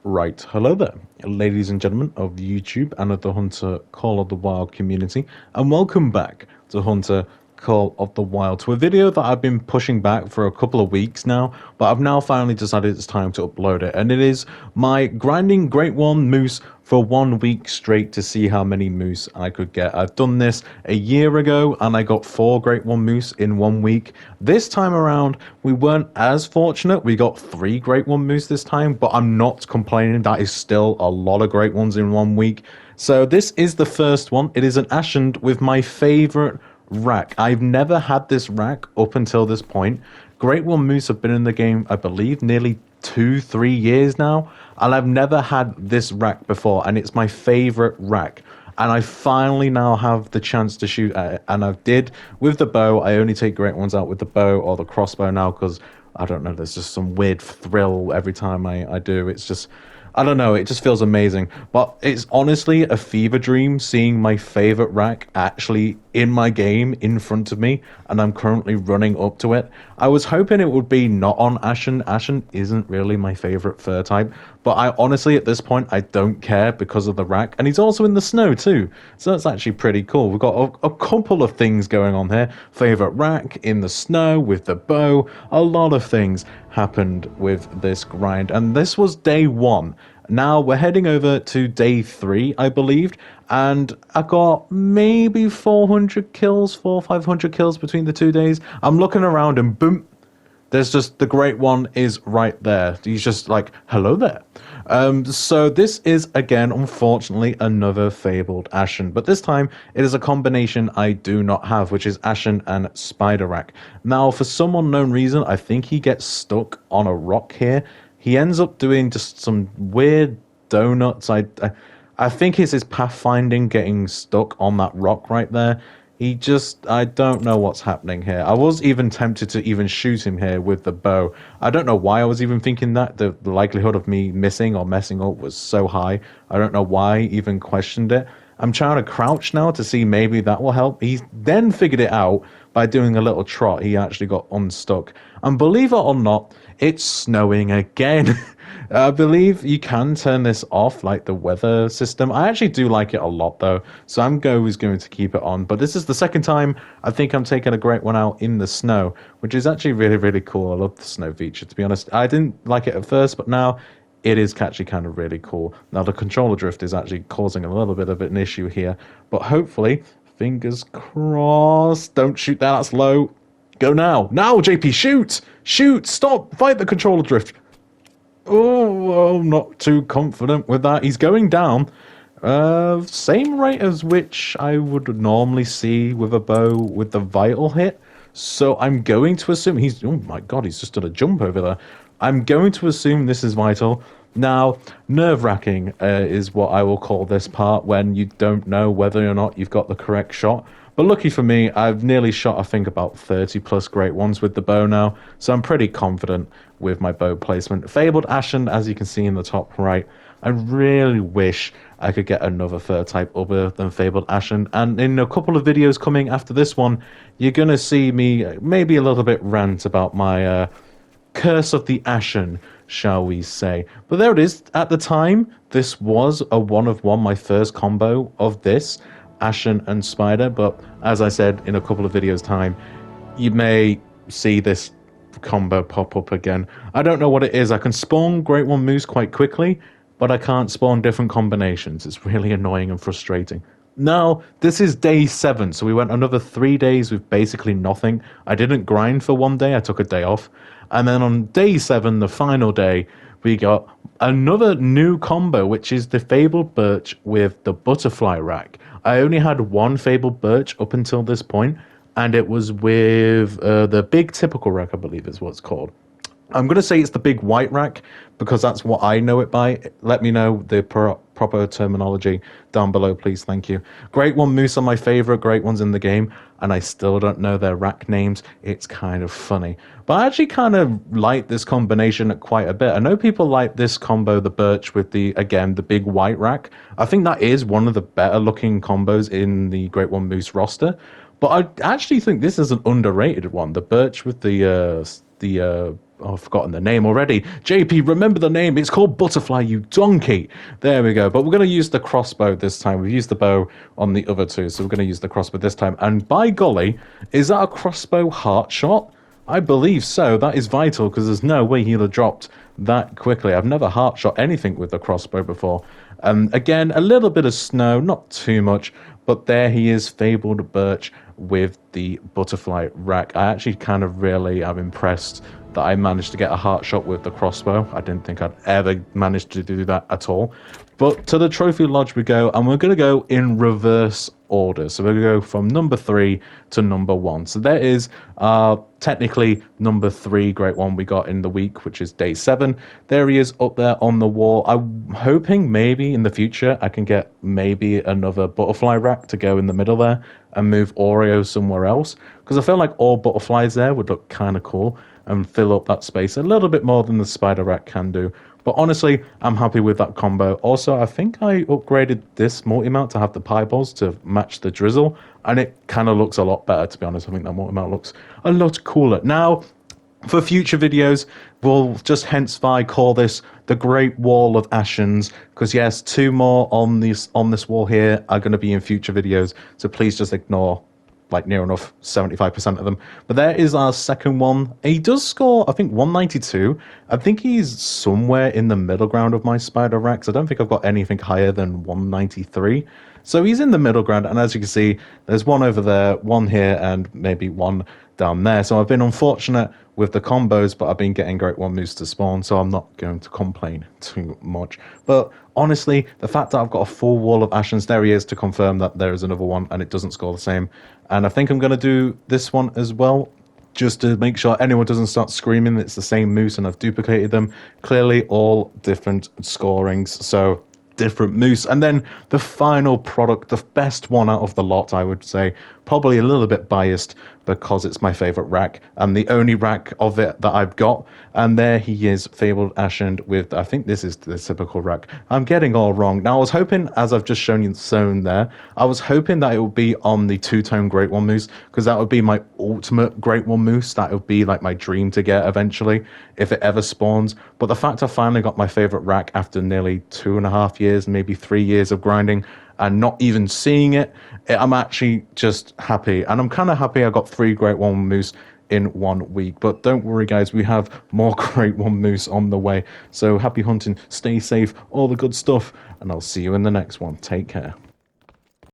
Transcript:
Right, hello there, ladies and gentlemen of YouTube and of the Hunter Call of the Wild community, and welcome back to Hunter Call of the Wild, to a video that I've been pushing back for a couple of weeks now, but I've now finally decided it's time to upload it, and it is my grinding Great One Moose for 1 week straight to see how many moose I could get. I've done this a year ago and I got 4 Great One Moose in 1 week. This time around, we weren't as fortunate. We got 3 Great One Moose this time, but I'm not complaining. That is still a lot of Great Ones in 1 week. So this is the first one. It is an Ashen with my favorite rack. I've never had this rack up until this point. Great One Moose have been in the game, I believe, nearly 2-3 years now, and I've never had this rack before, and it's my favorite rack. And I finally now have the chance to shoot at it, and I did with the bow. I only take Great Ones out with the bow or the crossbow now because I don't know, there's just some weird thrill every time I do. It's just, I don't know, it just feels amazing. But it's honestly a fever dream seeing my favorite rack actually in my game in front of me, and I'm currently running up to it. I was hoping it would be not on Ashen. Ashen isn't really my favorite fur type, but I honestly at this point I don't care because of the rack, and he's also in the snow too, so that's actually pretty cool. We've got a couple of things going on here. Favorite rack in the snow with the bow. A lot of things happened with this grind, and this was day 1. Now we're heading over to day 3, I believed, and I got maybe 400 kills, 500 kills between the 2 days. I'm looking around and boom, there's just the Great One is right there. He's just like, hello there. So this is, again, unfortunately, another fabled Ashen, but this time it is a combination I do not have, which is Ashen and Spider Rack. Now, for some unknown reason, I think he gets stuck on a rock here. He ends up doing just some weird donuts. I think it's his pathfinding getting stuck on that rock right there. I don't know what's happening here. I was even tempted to even shoot him here with the bow. I don't know why I was even thinking that. The likelihood of me missing or messing up was so high. I don't know why I even questioned it. I'm trying to crouch now to see maybe that will help. He then figured it out by doing a little trot. He actually got unstuck. And believe it or not, it's snowing again. I believe you can turn this off, like the weather system. I actually do like it a lot, though, so I'm always going to keep it on. But this is the second time I think I'm taking a Great One out in the snow, which is actually really, really cool. I love the snow feature, to be honest. I didn't like it at first, but now it is actually kind of really cool. Now, the controller drift is actually causing a little bit of an issue here, but hopefully, fingers crossed, don't shoot that, that's low. Go now. Now, JP, shoot! Shoot! Stop! Fight the controller drift! Oh, I'm not too confident with that. He's going down. Same rate as which I would normally see with a bow with the vital hit. So I'm going to assume he's... Oh my god, he's just done a jump over there. I'm going to assume this is vital. Now, nerve-wracking is what I will call this part when you don't know whether or not you've got the correct shot. But lucky for me, I've nearly shot, I think, about 30 plus Great Ones with the bow now, so I'm pretty confident with my bow placement. Fabled Ashen, as you can see in the top right. I really wish I could get another fur type other than Fabled Ashen, and in a couple of videos coming after this one, you're going to see me maybe a little bit rant about my curse of the Ashen, shall we say. But there it is. At the time, this was a 1-of-1, my first combo of this. Ashen and Spider, but as I said in a couple of videos time, you may see this combo pop up again. I don't know what it is. I can spawn Great One Moose quite quickly, but I can't spawn different combinations. It's really annoying and frustrating. Now, this is day 7, so we went another 3 days with basically nothing. I didn't grind for 1 day, I took a day off. And then on day 7, the final day, we got another new combo, which is the Fabled Birch with the Butterfly Rack. I only had 1 Fabled Birch up until this point, and it was with the Big Typical Rack, I believe is what it's called. I'm going to say it's the Big White Rack, because that's what I know it by. Let me know the proper terminology down below, please. Thank you. Great One Moose are my favorite Great Ones in the game, and I still don't know their rack names. It's kind of funny. But I actually kind of like this combination quite a bit. I know people like this combo, the Birch with the, again, the Big White Rack. I think that is one of the better looking combos in the Great One Moose roster. But I actually think this is an underrated one. The Birch with the I've forgotten the name already. JP, remember the name. It's called Butterfly, you donkey. There we go. But we're going to use the crossbow this time. We've used the bow on the other two, so we're going to use the crossbow this time. And by golly, is that a crossbow heart shot? I believe so. That is vital, because there's no way he'll have dropped that quickly. I've never heart shot anything with the crossbow before. Again, a little bit of snow, not too much, but there he is, Fabled Birch with the butterfly rack. I actually kind of really am impressed that I managed to get a heart shot with the crossbow. I didn't think I'd ever manage to do that at all. But to the trophy lodge we go, and we're going to go in reverse order. So we're going to go from number 3 to number 1. So there is technically number 3 great one we got in the week, which is day 7. There he is up there on the wall. I'm hoping maybe in the future I can get maybe another butterfly rack to go in the middle there and move Oreo somewhere else, because I feel like all butterflies there would look kind of cool and fill up that space a little bit more than the spider rack can do. But honestly, I'm happy with that combo. Also, I think I upgraded this multi-mount to have the pieballs to match the drizzle, and it kind of looks a lot better, to be honest. I think that multi-mount looks a lot cooler. Now, for future videos, we'll just henceforth call this the Great Wall of Ashens, because yes, 2 more on this wall here are going to be in future videos, so please just ignore like near enough 75% of them. But there is our second one. He does score, I think, 192. I think he's somewhere in the middle ground of my spider racks. I don't think I've got anything higher than 193. So he's in the middle ground, and as you can see, there's one over there, one here, and maybe one down there. So I've been unfortunate with the combos, but I've been getting Great One Moose to spawn, so I'm not going to complain too much. But honestly, the fact that I've got a full wall of Ashens, there he is to confirm that there is another one and it doesn't score the same. And I think I'm going to do this one as well, just to make sure anyone doesn't start screaming that it's the same moose and I've duplicated them. Clearly all different scorings, so different moose. And then the final product, the best one out of the lot, I would say, probably a little bit biased because it's my favorite rack and the only rack of it that I've got. And there he is, Fabled Ashend with, I think this is the typical rack. I'm getting all wrong. Now I was hoping, as I've just shown you the zone there, I was hoping that it would be on the 2-tone Great One Moose, because that would be my ultimate Great One Moose. That would be like my dream to get eventually if it ever spawns. But the fact I finally got my favorite rack after nearly 2.5 years, maybe 3 years of grinding and not even seeing it, I'm actually just happy. And I'm kind of happy I got 3 Great One Moose in 1 week. But don't worry, guys, we have more Great One Moose on the way. So happy hunting, stay safe, all the good stuff, and I'll see you in the next one. Take care.